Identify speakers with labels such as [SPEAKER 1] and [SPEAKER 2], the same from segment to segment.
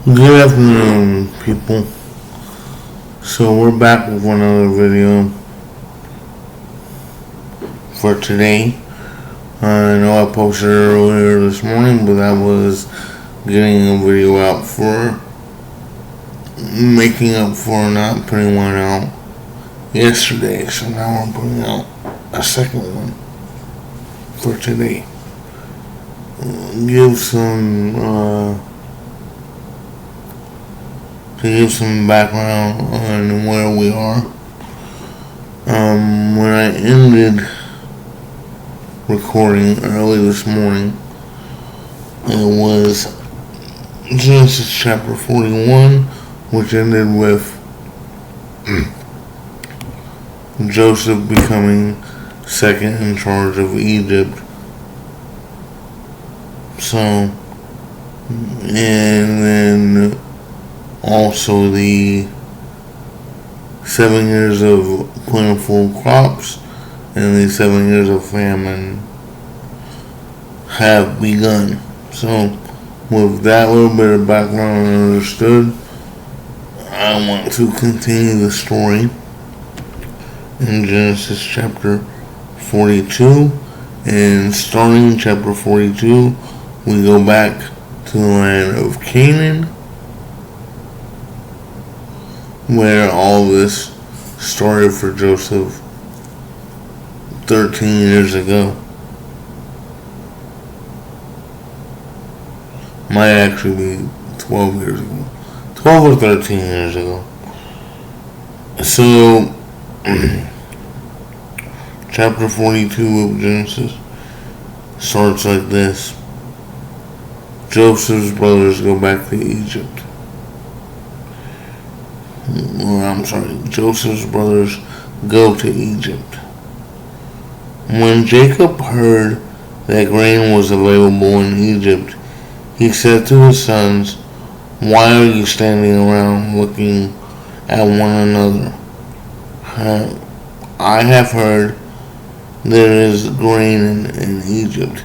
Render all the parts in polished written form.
[SPEAKER 1] Good afternoon, people. So we're back with another video for today. I know I posted earlier this morning, but I was getting a video out for making up for not putting one out yesterday. So now I'm putting out a second one for today. Give some background on where we are. When I ended recording early this morning, it was Genesis chapter 41, which ended with Joseph becoming second in charge of Egypt. So, and then also the 7 years of plentiful crops and the 7 years of famine have begun. So, with that little bit of background understood, I want to continue the story in Genesis chapter 42. And starting in chapter 42, we go back to the land of Canaan, where all this started for Joseph 13 years ago. Might actually be 12 years ago. 12 or 13 years ago. So, chapter 42 of Genesis starts like this. Joseph's brothers go back to Egypt. Joseph's brothers go to Egypt. When Jacob heard that grain was available in Egypt, he said to his sons, "Why are you standing around looking at one another? I have heard there is grain in Egypt.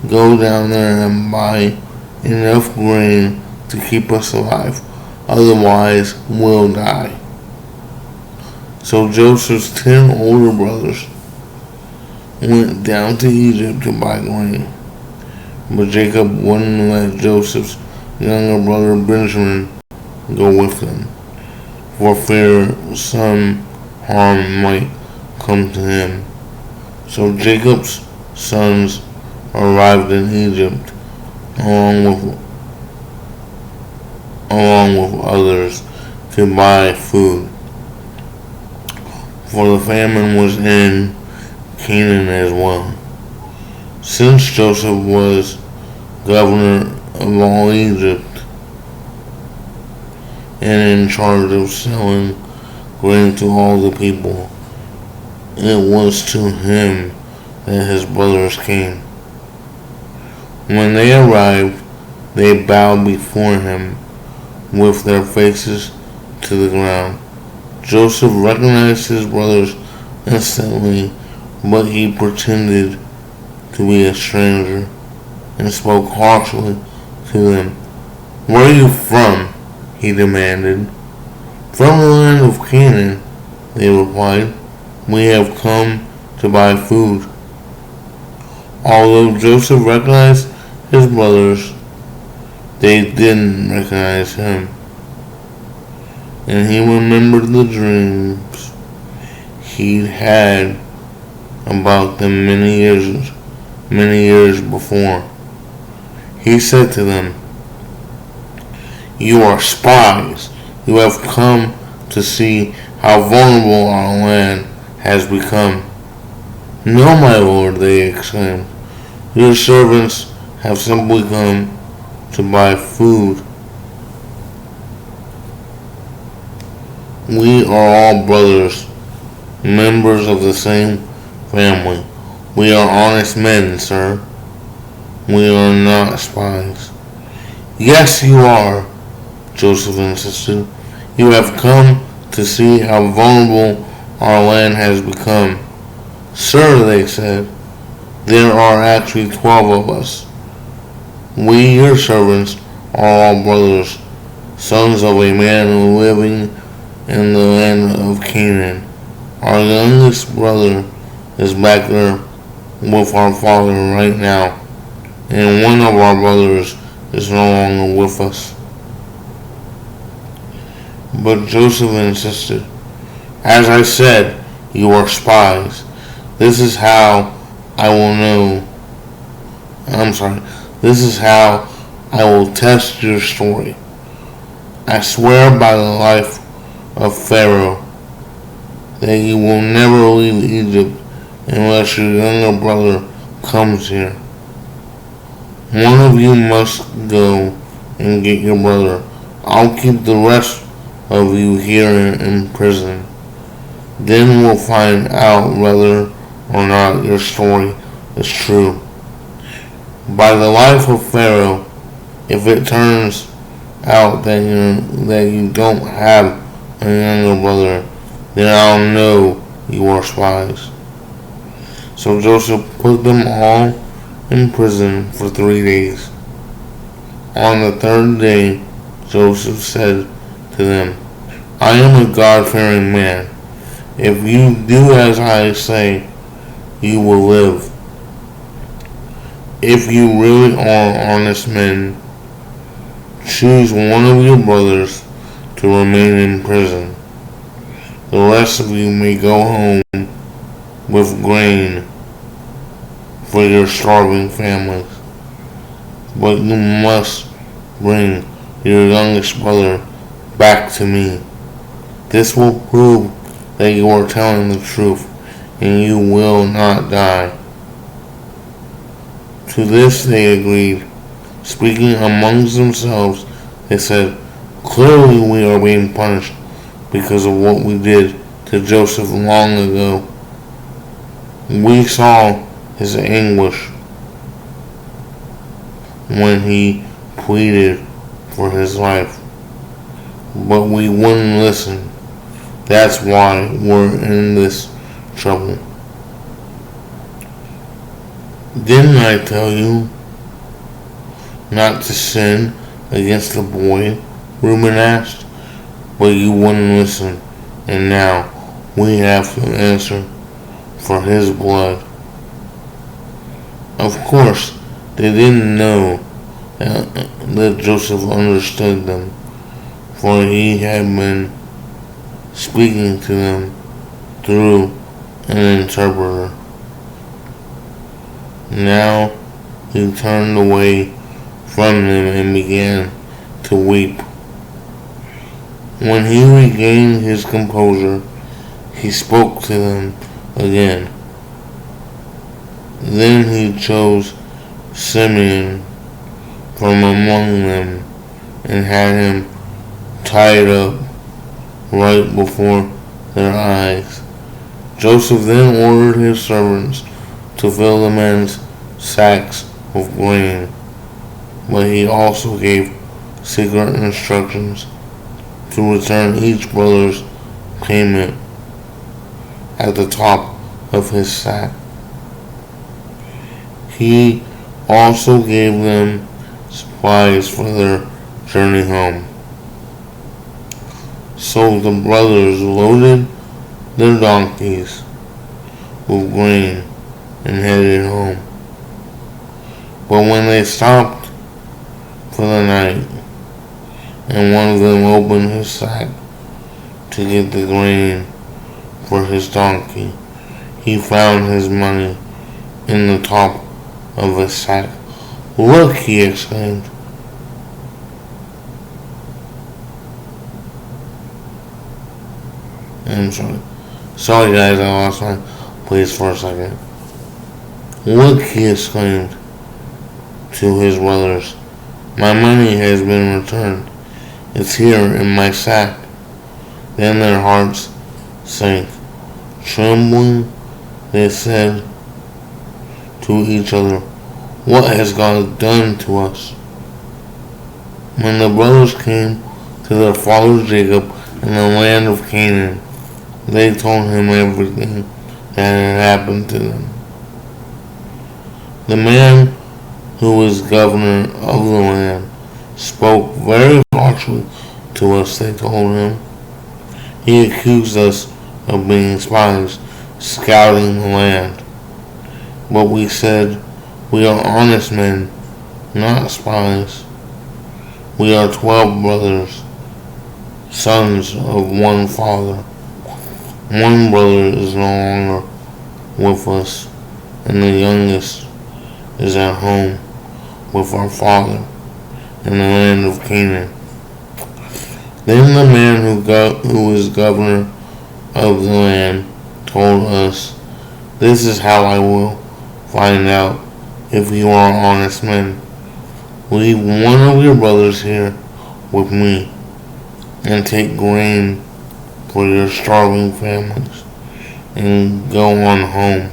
[SPEAKER 1] Go down there and buy enough grain to keep us alive. Otherwise, we'll die." So Joseph's 10 older brothers went down to Egypt to buy grain. But Jacob wouldn't let Joseph's younger brother Benjamin go with them, for fear some harm might come to him. So Jacob's sons arrived in Egypt along with others to buy food, for the famine was in Canaan as well. Since Joseph was governor of all Egypt and in charge of selling grain to all the people, it was to him that his brothers came. When they arrived, they bowed before him with their faces to the ground. Joseph recognized his brothers instantly, but he pretended to be a stranger and spoke harshly to them. "Where are you from?" he demanded. "From the land of Canaan," they replied. "We have come to buy food." Although Joseph recognized his brothers, they didn't recognize him. And he remembered the dreams he'd had about them many years before. He said to them, "You are spies. You have come to see how vulnerable our land has become." "No, my lord," they exclaimed. "Your servants have simply come to buy food. We are all brothers, members of the same family. We are honest men, sir. We are not spies." "Yes, you are," Joseph insisted. "You have come to see how vulnerable our land has become." "Sir," they said, "there are actually 12 of us. We, your servants, are all brothers, sons of a man living in the land of Canaan. Our youngest brother is back there with our father right now, and one of our brothers is no longer with us." But Joseph insisted, "As I said, you are spies. This is how I will know. This is how I will test your story. I swear by the life of Pharaoh that you will never leave Egypt unless your younger brother comes here. One of you must go and get your brother. I'll keep the rest of you here in prison. Then we'll find out whether or not your story is true. By the life of Pharaoh, if it turns out that you don't have a younger brother, then I'll know you are spies." So Joseph put them all in prison for 3 days. On the third day, Joseph said to them, "I am a God-fearing man. If you do as I say, you will live. If you really are honest men, choose one of your brothers to remain in prison. The rest of you may go home with grain for your starving families. But you must bring your youngest brother back to me. This will prove that you are telling the truth, and you will not die." To this they agreed. Speaking amongst themselves, they said, "Clearly we are being punished because of what we did to Joseph long ago. We saw his anguish when he pleaded for his life, but we wouldn't listen. That's why we're in this trouble." "Didn't I tell you not to sin against the boy?" Reuben asked. "But you wouldn't listen, and now we have to answer for his blood." Of course, they didn't know that Joseph understood them, for he had been speaking to them through an interpreter. Now he turned away from them and began to weep. When he regained his composure, he spoke to them again. Then he chose Simeon from among them and had him tied up right before their eyes. Joseph then ordered his servants to fill the men's sacks with grain, but he also gave secret instructions to return each brother's payment at the top of his sack. He also gave them supplies for their journey home. So the brothers loaded their donkeys with grain and headed home. But when they stopped for the night, and one of them opened his sack to get the grain for his donkey, he found his money in the top of his sack. "Look," he exclaimed. I'm sorry. Sorry guys, I lost my place for a second. "Look," he exclaimed to his brothers. "My money has been returned. It's here in my sack." Then their hearts sank. Trembling, they said to each other, "What has God done to us?" When the brothers came to their father Jacob in the land of Canaan, they told him everything that had happened to them. The man who was governor of the land spoke very harshly to us, they told him. He accused us of being spies, scouting the land. But we said, we are honest men, not spies. We are 12 brothers, sons of one father. One brother is no longer with us, and the youngest is at home with our father in the land of Canaan. Then the man who was governor of the land told us, this is how I will find out if you are honest men. Leave one of your brothers here with me and take grain for your starving families and go on home.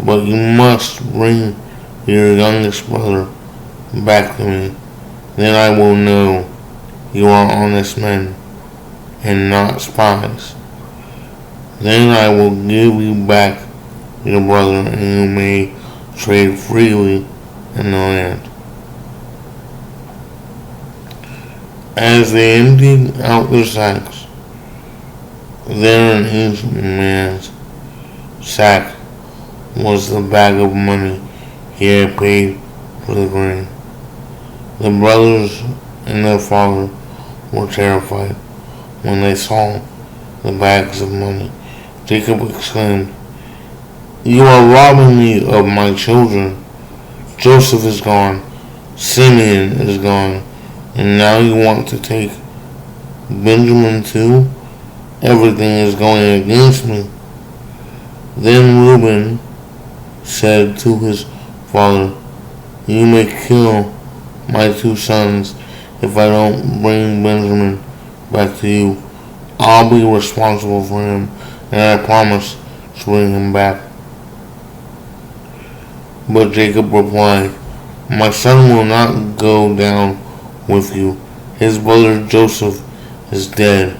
[SPEAKER 1] But you must bring your youngest brother back to me. Then I will know you are honest men and not spies. Then I will give you back your brother, and you may trade freely in the land. As they emptied out their sacks, there in each man's sack was the bag of money he had paid for the grain. The brothers and their father were terrified when they saw the bags of money. Jacob exclaimed, you are robbing me of my children. Joseph is gone, Simeon is gone, and now you want to take Benjamin too? Everything is going against me. Then Reuben said to his father, you may kill my 2 sons if I don't bring Benjamin back to you. I'll be responsible for him, and I promise to bring him back. But Jacob replied, my son will not go down with you. His brother Joseph is dead,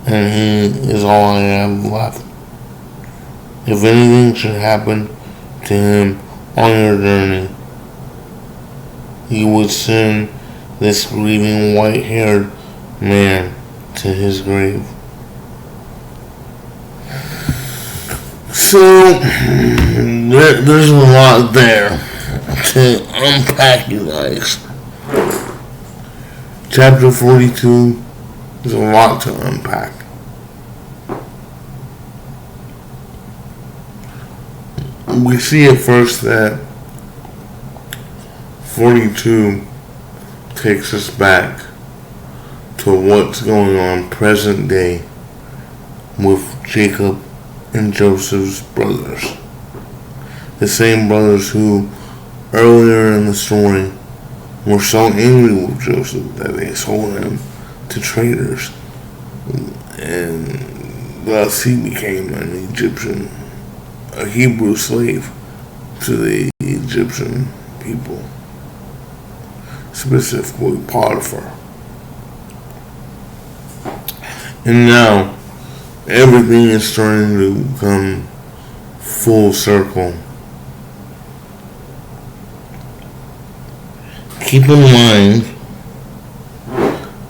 [SPEAKER 1] and he is all I have left. If anything should happen to him on your journey, you would send this grieving white-haired man to his grave. So, there's a lot there to unpack, you guys. Chapter 42 is a lot to unpack. We see at first that 42 takes us back to what's going on present day with Jacob and Joseph's brothers. The same brothers who earlier in the story were so angry with Joseph that they sold him to traders, and thus he became a Hebrew slave to the Egyptian people, specifically Potiphar. And now everything is starting to come full circle. Keep in mind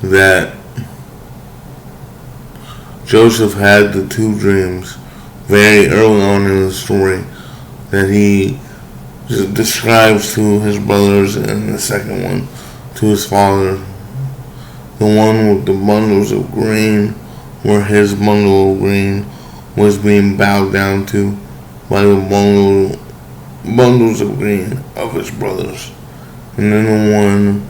[SPEAKER 1] that Joseph had the 2 dreams very early on in the story that he describes to his brothers, and the second one to his father. The one with the bundles of grain, where his bundle of grain was being bowed down to by the bundles of grain of his brothers. And then the one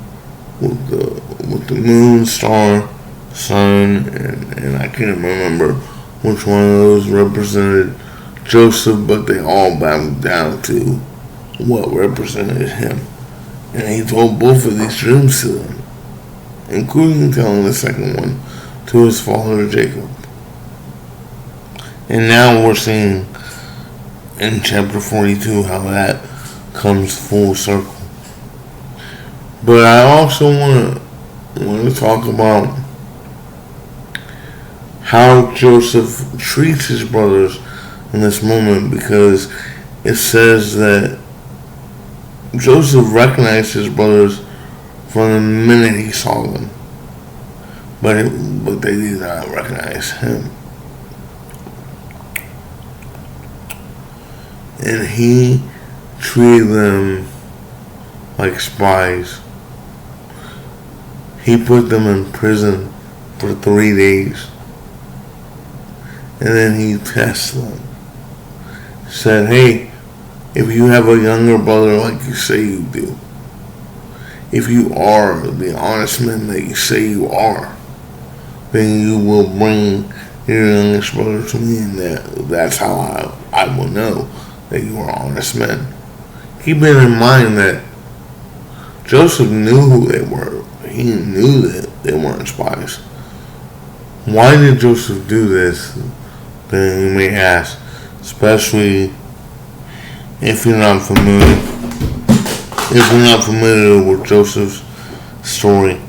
[SPEAKER 1] with the moon, star, sun, and I can't remember which one of those represented Joseph, but they all bowed down to what represented him. And he told both of these dreams to them, including telling the second one to his father Jacob. And now we're seeing in chapter 42 how that comes full circle. But I also want to talk about how Joseph treats his brothers in this moment, because it says that Joseph recognized his brothers from the minute he saw them. but they did not recognize him. And he treated them like spies. He put them in prison for 3 days. And then he tested them. Said, hey, if you have a younger brother like you say you do, if you are the honest man that you say you are, then you will bring your youngest brother to me, and that's how I will know that you are honest men. Keeping in mind that Joseph knew who they were. He knew that they weren't spies. Why did Joseph do this? Then you may ask, especially if you're not familiar with Joseph's story.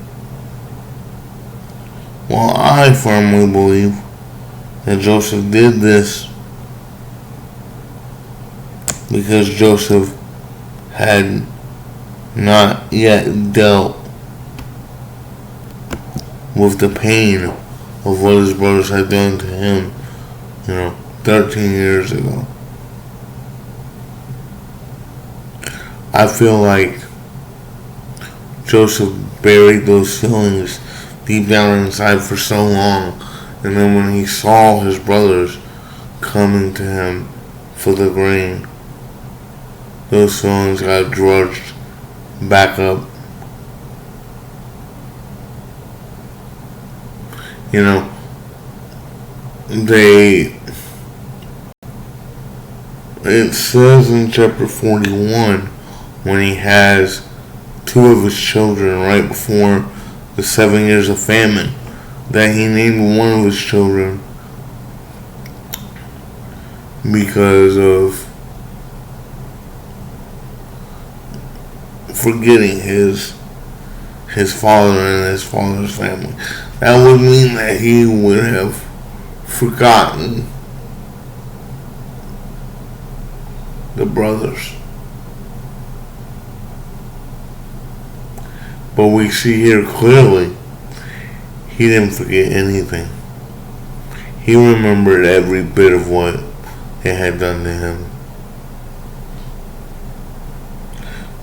[SPEAKER 1] Well, I firmly believe that Joseph did this because Joseph had not yet dealt with the pain of what his brothers had done to him, 13 years ago. I feel like Joseph buried those feelings deep down inside for so long, and then when he saw his brothers coming to him for the grain, those feelings got drudged back up. It says in chapter 41, when he has 2 of his children right before the 7 years of famine, that he named one of his children because of forgetting his father and his father's family. That would mean that he would have forgotten the brothers. But we see here clearly he didn't forget anything. He remembered every bit of what they had done to him.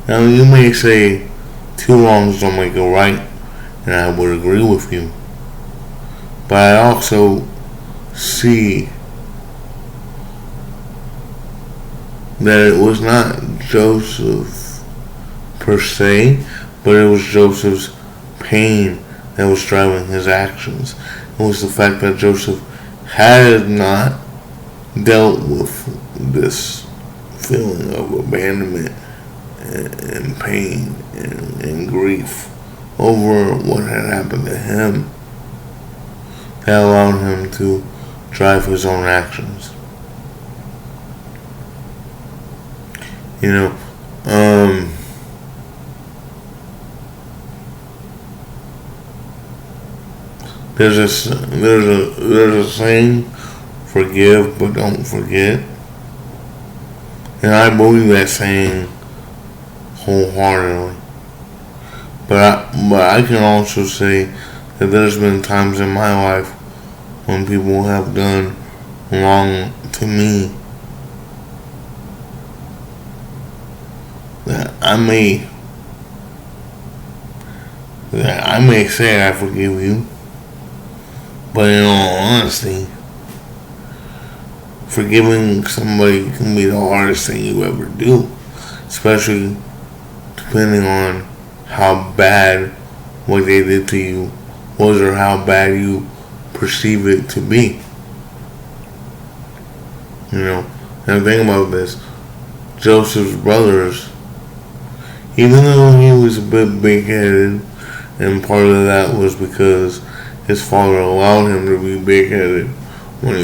[SPEAKER 1] Now you may say 2 wrongs don't make a right, and I would agree with you. But I also see that it was not Joseph per se, but it was Joseph's pain that was driving his actions. It was the fact that Joseph had not dealt with this feeling of abandonment and pain and grief over what had happened to him that allowed him to drive his own actions. There's a saying, forgive but don't forget. And I believe that saying wholeheartedly. But I can also say that there's been times in my life when people have done wrong to me that I may say I forgive you, but in all honesty, forgiving somebody can be the hardest thing you ever do, especially depending on how bad what they did to you was or how bad you perceive it to be. Now think about this. Joseph's brothers, even though he was a bit big-headed, and part of that was because his father allowed him to be big-headed when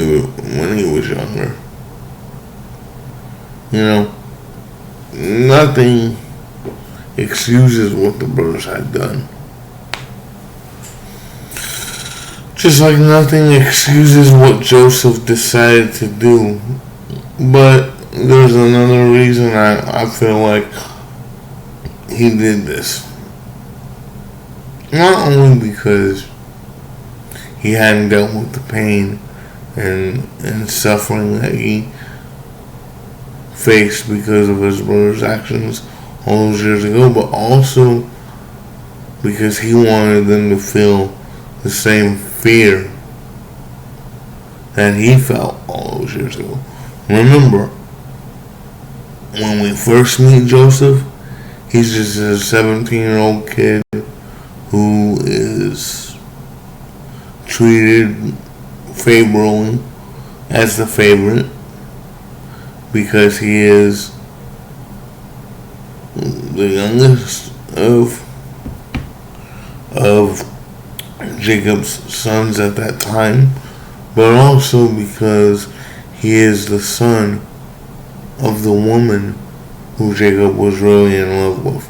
[SPEAKER 1] he was younger. Nothing excuses what the brothers had done. Just like nothing excuses what Joseph decided to do. But there's another reason I feel like he did this. Not only because he hadn't dealt with the pain and suffering that he faced because of his brother's actions all those years ago, but also because he wanted them to feel the same fear that he felt all those years ago. Remember, when we first meet Joseph, he's just a 17-year-old kid who is treated favorably as the favorite because he is the youngest of Jacob's sons at that time, but also because he is the son of the woman who Jacob was really in love with.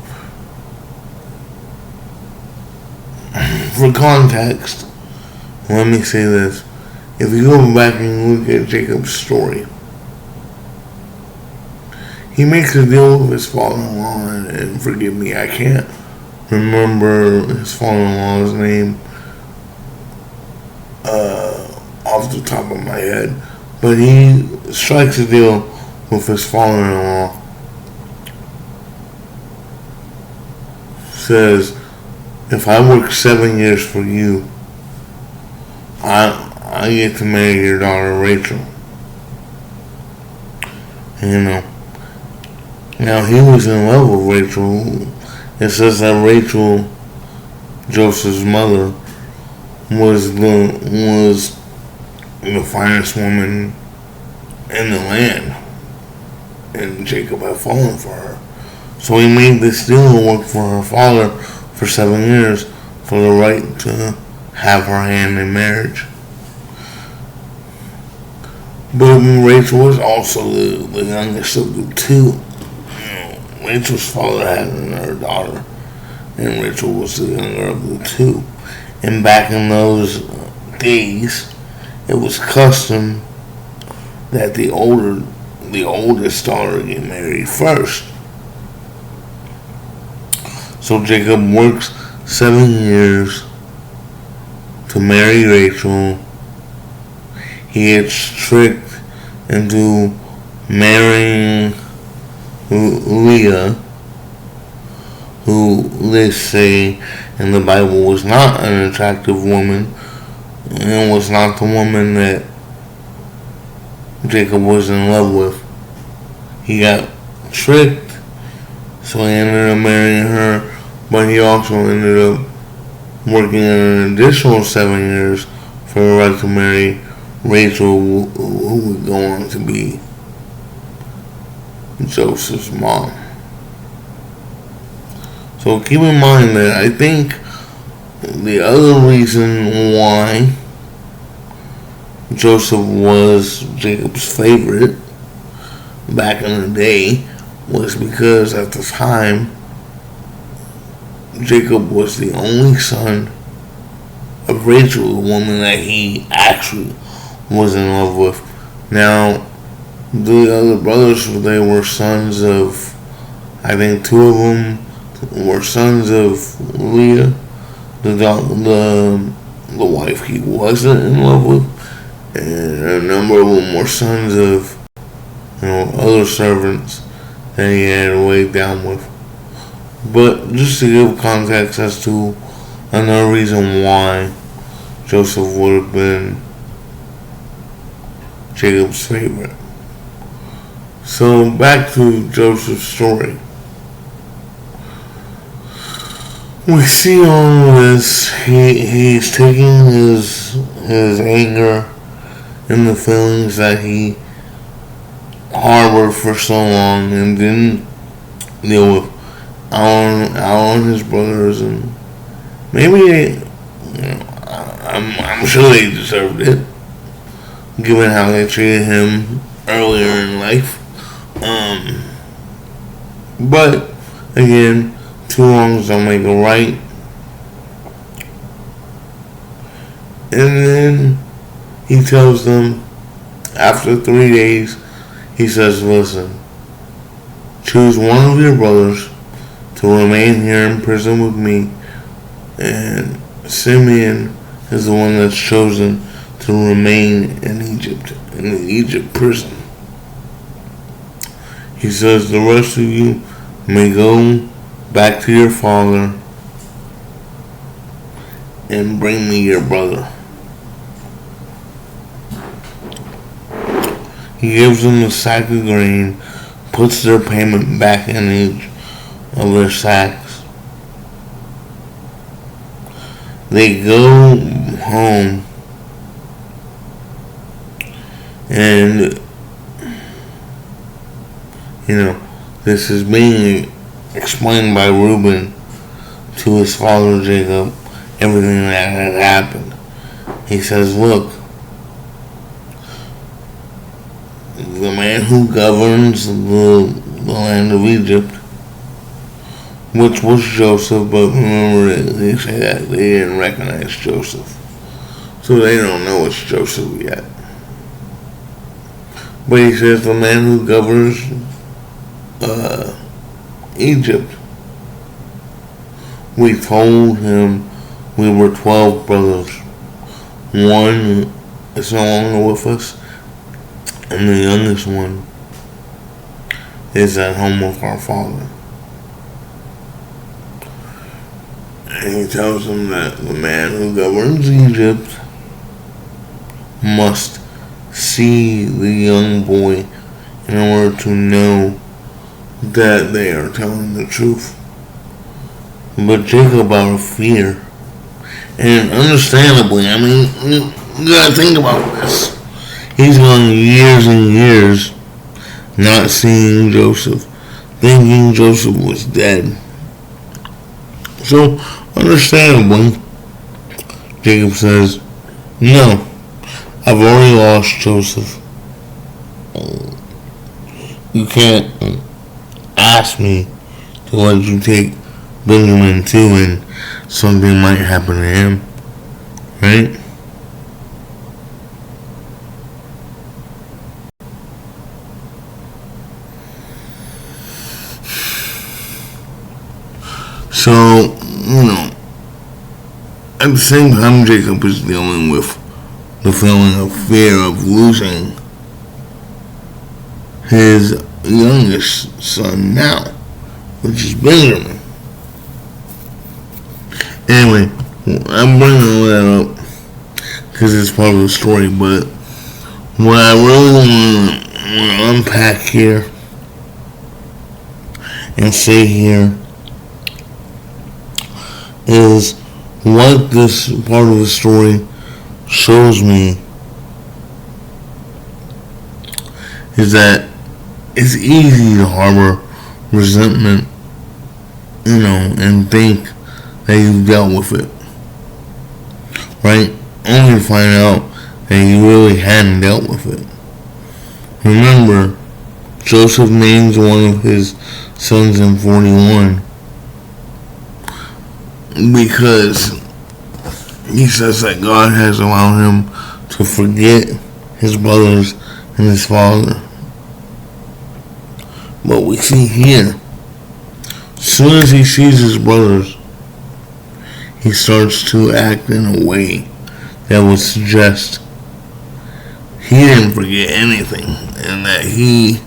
[SPEAKER 1] For context, let me say this. If you go back and look at Jacob's story, he makes a deal with his father-in-law, and forgive me, I can't remember his father-in-law's name off the top of my head, but he strikes a deal with his father-in-law. Says, if I work 7 years for you, I get to marry your daughter Rachel. Now he was in love with Rachel. It says that Rachel, Joseph's mother, was the finest woman in the land, and Jacob had fallen for her. So he made this deal to work for her father for 7 years for the right to have her hand in marriage. But Rachel was also the youngest of the two. Rachel's father had another daughter, and Rachel was the younger of the two. And back in those days, it was custom that the oldest daughter get married first. So Jacob works 7 years to marry Rachel. He gets tricked into marrying Leah, who they say in the Bible was not an attractive woman, and was not the woman that Jacob was in love with. He got tricked, so he ended up marrying her, but he also ended up working an additional 7 years for the right to marry Rachel, who would go on to be Joseph's mom. So keep in mind that I think the other reason why Joseph was Jacob's favorite back in the day was because at the time Jacob was the only son of Rachel, the woman that he actually was in love with. Now, the other brothers, they were sons of, I think 2 of them were sons of Leah, the wife he wasn't in love with, and a number of them were sons of, other servants that he had weighed down with. But just to give context as to another reason why Joseph would have been Jacob's favorite. So back to Joseph's story. We see all of this. He's taking his anger and the feelings that he harbored for so long and didn't deal with out on his brothers, and maybe I'm sure they deserved it, given how they treated him earlier in life. But again, 2 wrongs don't make a right. And then he tells them, after 3 days, he says, listen, choose one of your brothers to remain here in prison with me, and Simeon is the one that's chosen to remain in the Egypt prison. He says, the rest of you may go back to your father and bring me your brother. He gives them a sack of grain, puts their payment back in each of their sacks. They go home, and this is being explained by Reuben to his father Jacob, everything that had happened. He says, look, the man who governs the land of Egypt, which was Joseph, but remember they say that they didn't recognize Joseph, so they don't know it's Joseph yet. But he says the man who governs Egypt, we told him we were 12 brothers. One is no longer with us, and the youngest one is at home with our father. And he tells them that the man who governs Egypt must see the young boy in order to know that they are telling the truth. But Jacob, out of fear, and understandably, I mean, you gotta think about this. He's gone years and years not seeing Joseph, thinking Joseph was dead. So, understandably, Jacob says, no, I've already lost Joseph. You can't ask me to let you take Benjamin too, and something might happen to him, right? So, at the same time, Jacob is dealing with the feeling of fear of losing his youngest son now, which is Benjamin. Anyway, I'm bringing all that up because it's part of the story, but what I really want to unpack here and say here is what this part of the story shows me is that it's easy to harbor resentment, and think that you've dealt with it, right? Only to find out that you really hadn't dealt with it. Remember, Joseph names one of his sons in 41 because he says that God has allowed him to forget his brothers and his father. But we see here, as soon as he sees his brothers, he starts to act in a way that would suggest he didn't forget anything and that he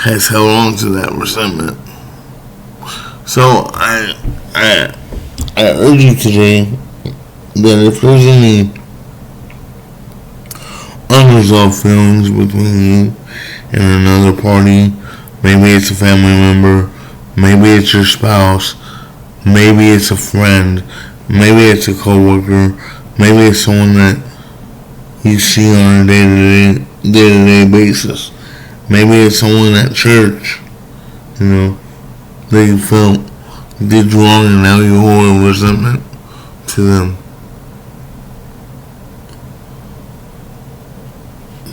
[SPEAKER 1] has held on to that resentment. So I urge you today that if there's any unresolved feelings between you and another party, maybe it's a family member, maybe it's your spouse, maybe it's a friend, maybe it's a coworker, maybe it's someone that you see on a day-to-day basis, maybe it's someone at church, that you felt did wrong and now you hold a resentment to them.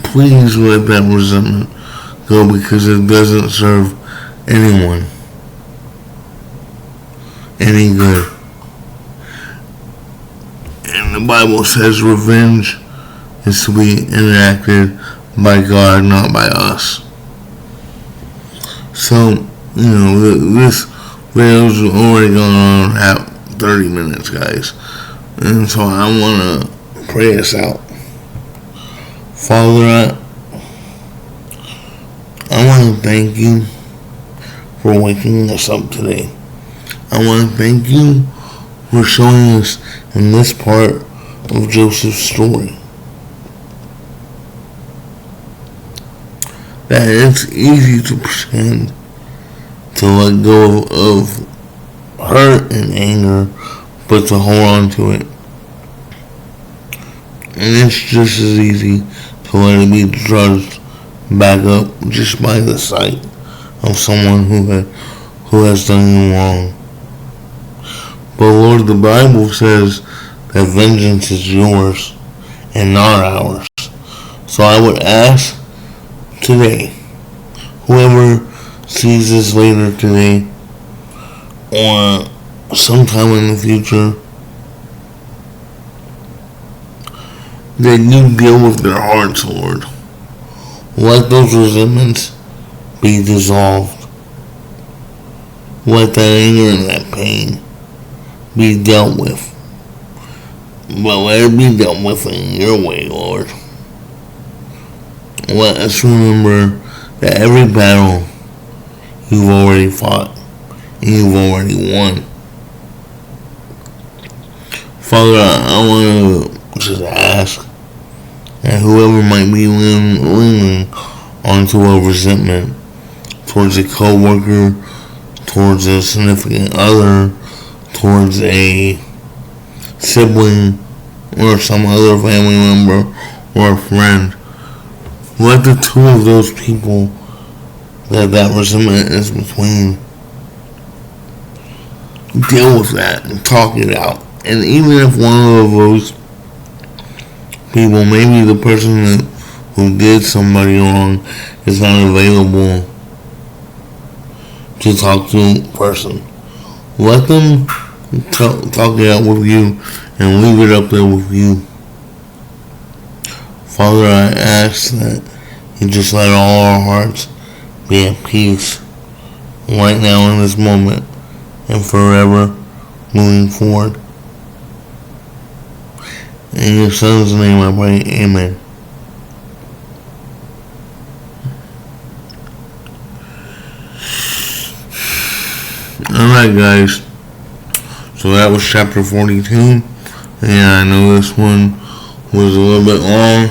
[SPEAKER 1] Please let that resentment go because it doesn't serve anyone any good. And the Bible says revenge is to be enacted by God, not by us. So, this video's already gone on about 30 minutes, guys. And so I want to pray us out. Father, I want to thank you for waking us up today. I want to thank you for showing us in this part of Joseph's story that it's easy to pretend to let go of hurt and anger, but to hold on to it. And it's just as easy to let it be judged back up just by the sight of someone who has done you wrong. But Lord, the Bible says that vengeance is yours and not ours. So I would ask today, whoever sees this later today or sometime in the future, that you deal with their hearts, Lord. Let those resentments be dissolved. Let that anger and that pain be dealt with. But let it be dealt with in your way, Lord. Let us remember that every battle you've already fought and you've already won. Father, I want to just ask that whoever might be leaning onto a resentment towards a co-worker, towards a significant other, towards a sibling or some other family member or a friend, let the two of those people that resentment is between deal with that and talk it out. And even if one of those people, maybe the person who did somebody wrong, is not available to talk to a person, let them talk it out with you and leave it up there with you. Father, I ask that you just let all our hearts be at peace right now in this moment and forever moving forward. In your Son's name I pray, amen. Alright guys, so that was chapter 42, and I know this one was a little bit long,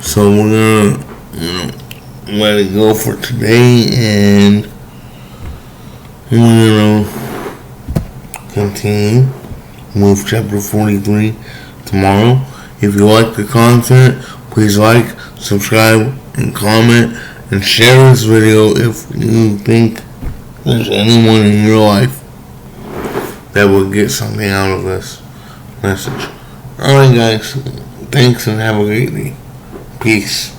[SPEAKER 1] so we're gonna, let it go for today, and we're gonna continue with chapter 43 tomorrow. If you like the content, please like, subscribe, and comment, and share this video if you think there's anyone in your life that would get something out of this message. Alright guys, thanks and have a great day. Peace.